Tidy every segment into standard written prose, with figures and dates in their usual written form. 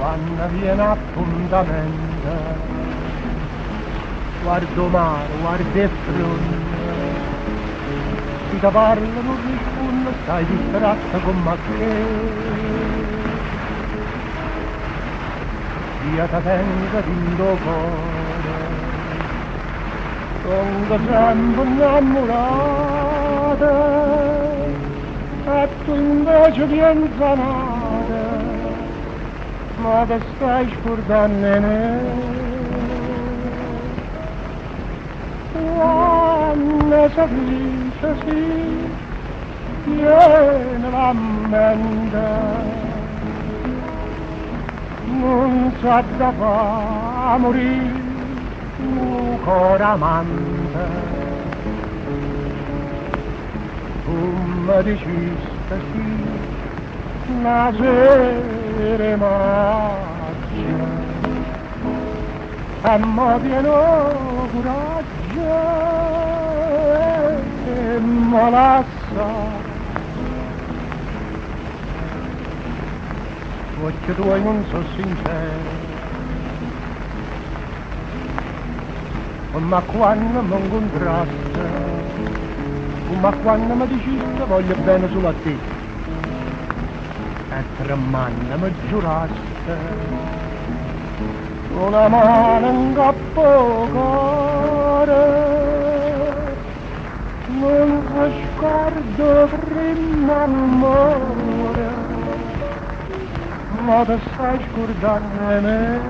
quando viene appuntamento, guardo mare, guardo il fronte, si ti parla non risponde, stai distratta con me che io ti tengo dentro cuore, sono sempre innamorata e tu invece vieni sanata, ma ti stai scordando di me. Quando si dice sì, viene la mente, non sa da fa morire un cuore amante. Tu mi dicesti sì, una sera magia, e mi pieno coraggio e mi lascia. Occhi tuoi non sono sinceri, ma quando mi incontraste, ma quando mi diceste voglio bene solo a te, e tremando mi giuraste, una mano in capo cuore, non si scorda prima l'amore, ma ti stai scordando di me.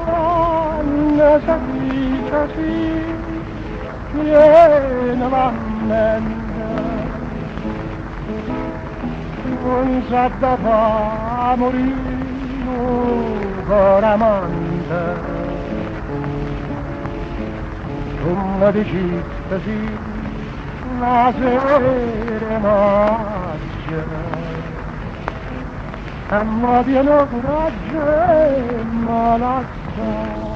Quando si dice sì, viene la mente, non sa da fa morire un cuore amante. Tu mi dicesti sì, una sera magia, e mi pieno coraggio e mi lascia.